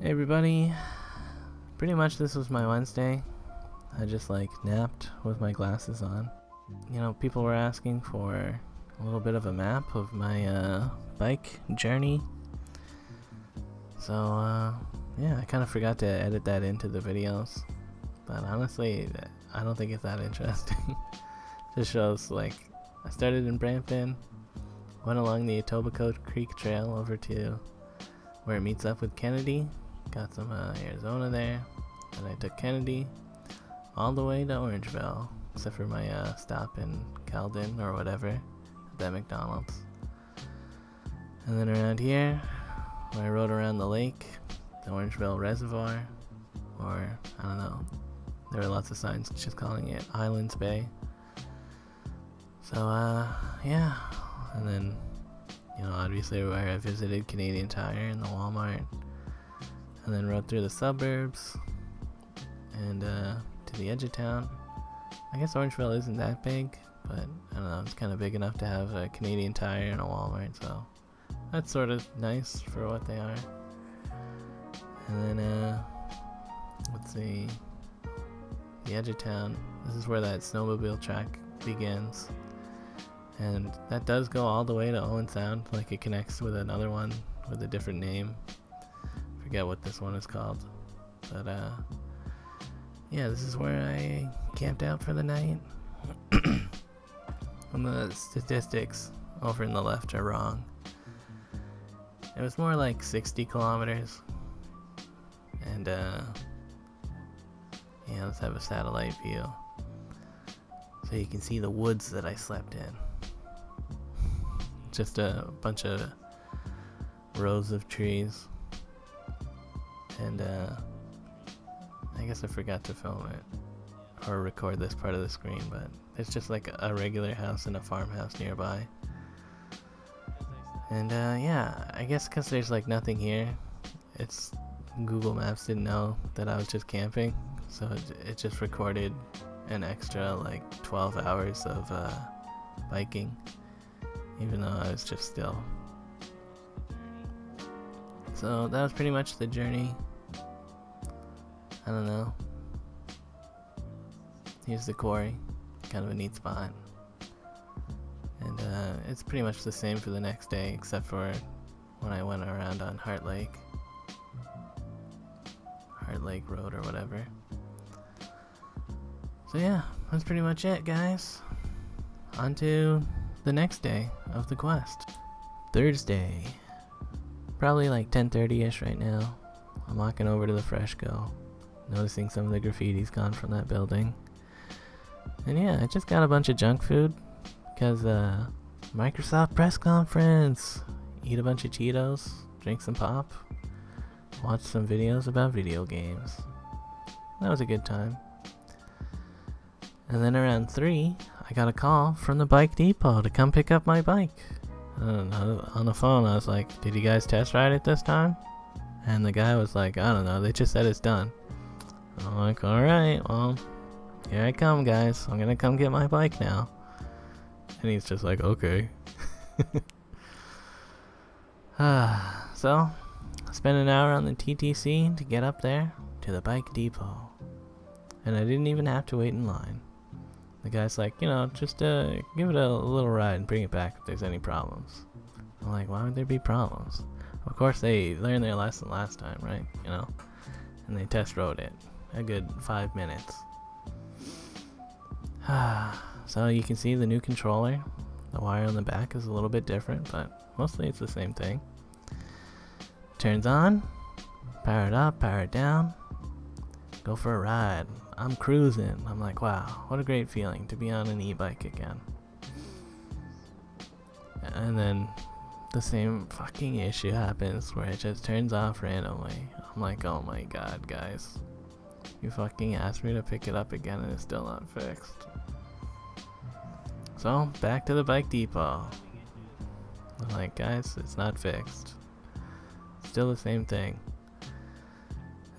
Hey everybody, pretty much this was my Wednesday. I just like napped with my glasses on. You know, people were asking for a little bit of a map of my bike journey. So yeah, I kind of forgot to edit that into the videos. But honestly, I don't think it's that interesting. Just shows like I started in Brampton, went along the Etobicoke Creek Trail over to where it meets up with Kennedy. Got some Arizona there, and I took Kennedy all the way to Orangeville, except for my stop in Calden or whatever at that McDonald's. And then around here, where I rode around the lake, the Orangeville Reservoir, or I don't know, there were lots of signs just calling it Islands Bay. So yeah, and then you know obviously where I visited Canadian Tire and the Walmart. And then rode through the suburbs and to the edge of town. I guess Orangeville isn't that big, but I don't know, it's kind of big enough to have a Canadian Tire and a Walmart, so that's sort of nice for what they are. And then, let's see, the edge of town, this is where that snowmobile track begins. And that does go all the way to Owen Sound, like it connects with another one with a different name. Forget what this one is called, but yeah, this is where I camped out for the night. And the statistics over in the left are wrong. It was more like 60 kilometers, and yeah, let's have a satellite view so you can see the woods that I slept in. Just a bunch of rows of trees. And I guess I forgot to film it or record this part of the screen, but it's just like a regular house and a farmhouse nearby. And yeah, I guess because there's like nothing here, it's Google Maps didn't know that I was just camping, so it just recorded an extra like 12 hours of biking, even though I was just still. So that was pretty much the journey. I don't know. Here's the quarry, kind of a neat spot. And it's pretty much the same for the next day, except for when I went around on Heart Lake Road or whatever. So yeah, that's pretty much it, guys. On to the next day of the quest. Thursday. Probably like 10:30ish right now. I'm walking over to the Freshco, noticing some of the graffiti's gone from that building. And yeah, I just got a bunch of junk food because Microsoft press conference. Eat a bunch of Cheetos, drink some pop, watch some videos about video games. That was a good time. And then around 3, I got a call from the bike depot to come pick up my bike. I don't know, on the phone I was like, did you guys test ride it this time? And the guy was like, I don't know, they just said it's done. I'm like, alright, well, here I come, guys. I'm gonna come get my bike now. And he's just like, okay. So, I spent an hour on the TTC to get up there to the bike depot. And I didn't even have to wait in line. The guy's like, you know, just give it a little ride and bring it back if there's any problems. I'm like, why would there be problems? Of course they learned their lesson last time, right? You know? And they test rode it. A good 5 minutes. So you can see the new controller. The wire on the back is a little bit different, but mostly it's the same thing. Turns on. Power it up, power it down. Go for a ride. I'm cruising. I'm like, wow, what a great feeling to be on an e-bike again. And then the same fucking issue happens where it just turns off randomly. I'm like, oh my god, guys. You fucking asked me to pick it up again and it's still not fixed. So, back to the bike depot. I'm like, guys, it's not fixed. Still the same thing.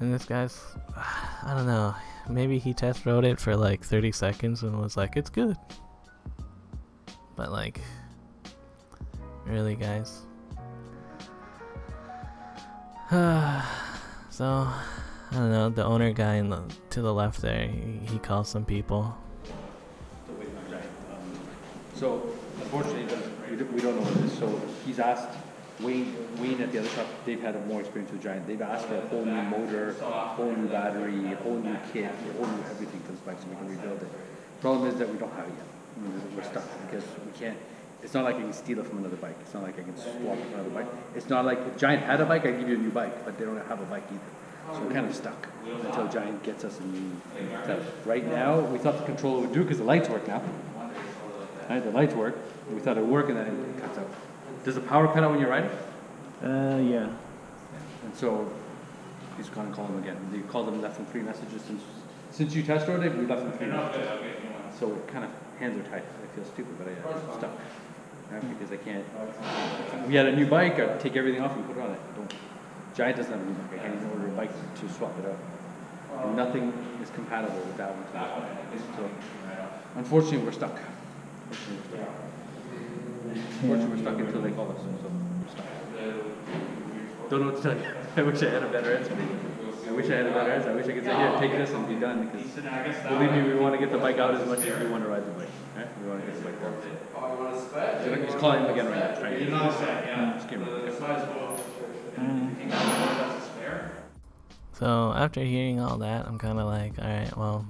And this guy's, I don't know, maybe he test rode it for like 30 seconds and was like, it's good. But like, really, guys? So So, I don't know, the owner guy to the left there, he calls some people. So, unfortunately, we don't know what it is. So, he's asked Wayne at the other shop, they've had more experience with Giant. They've asked for a whole new motor, whole new battery, a whole new kit, a whole new everything for this bike so we can rebuild it. Problem is that we don't have it yet. I mean, we're stuck because we can't. It's not like I can steal it from another bike. It's not like I can swap it from another bike. It's not like if Giant had a bike, I'd give you a new bike, but they don't have a bike either. So we're kind of stuck until Giant gets us a new setup. Right now, we thought the controller would do because the lights work now. Right, the lights work. We thought it would work, and then it cuts out. Does the power cut out when you're riding? Yeah. And so he's going to call them again. They called them, left them 3 messages since you test rode it. We left them 3 messages. So it kind of hands are tied. I feel stupid, but I'm stuck. Right? Because I can't. If we had a new bike, I'd take everything off and put it on it. Giant doesn't have a new bike. I can't even order a bike to swap it out. And nothing is compatible with that one. So unfortunately, we're stuck. Unfortunately, we're stuck until they call us. So we're stuck. Don't know what to tell you. I wish I had a better answer. I wish I had a better answer. I wish I could say, here, take this and be done. Because believe me, we want to get the bike out as much as we want to ride the bike. Right? We want to get the bike out. He's calling him again right now. Right? Just give him. So after hearing all that, I'm kind of like, alright, well,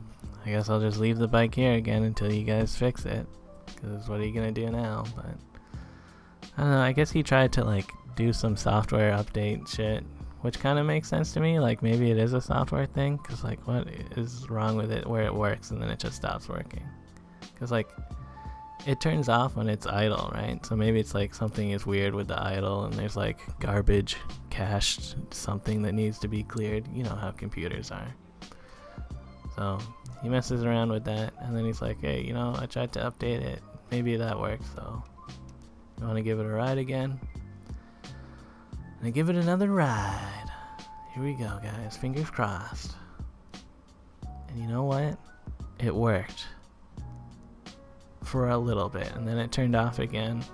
I guess I'll just leave the bike here again until you guys fix it. Because what are you going to do now? But I don't know, I guess he tried to like do some software update shit, which kind of makes sense to me. Like maybe it is a software thing, because like what is wrong with it where it works and then it just stops working? Because like it turns off when it's idle, right? So maybe it's like something is weird with the idle and there's like garbage cached, something that needs to be cleared. You know how computers are. So he messes around with that and then he's like, hey, you know, I tried to update it, maybe that works, so you want to give it a ride again? And I give it another ride. Here we go, guys, fingers crossed. And you know what? It worked for a little bit and then it turned off again,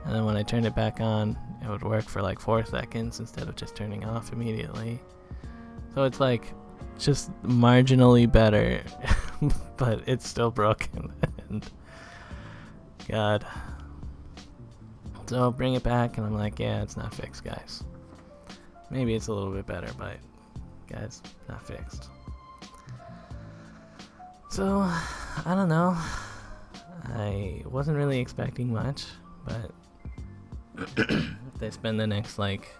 and then when I turned it back on it would work for like 4 seconds instead of just turning off immediately. So it's like just marginally better but it's still broken. And God, so bring it back and I'm like, yeah, it's not fixed, guys. Maybe it's a little bit better, but guys, not fixed. So I don't know, I wasn't really expecting much, but if they spend the next like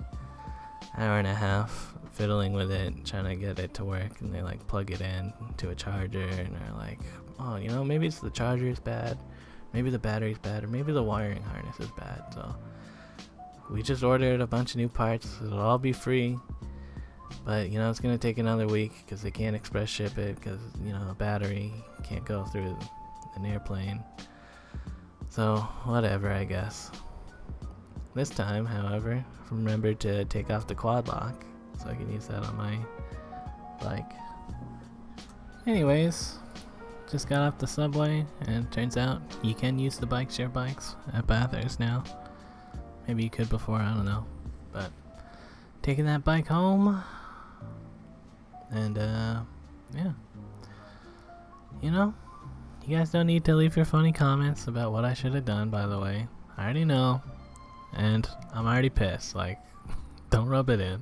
hour and a half fiddling with it, trying to get it to work, and they like plug it in to a charger and they're like, oh, you know, maybe it's the charger is bad, maybe the battery's bad, or maybe the wiring harness is bad. So we just ordered a bunch of new parts. It'll all be free, but you know, it's gonna take another week because they can't express ship it because, you know, a battery can't go through an airplane. So whatever, I guess. This time, however, remember to take off the quad lock so I can use that on my bike. Anyways, just got off the subway and turns out you can use the bike share bikes at Bathurst now. Maybe you could before, I don't know. But taking that bike home and yeah. You know, you guys don't need to leave your funny comments about what I should have done, by the way. I already know. And I'm already pissed, like, don't rub it in.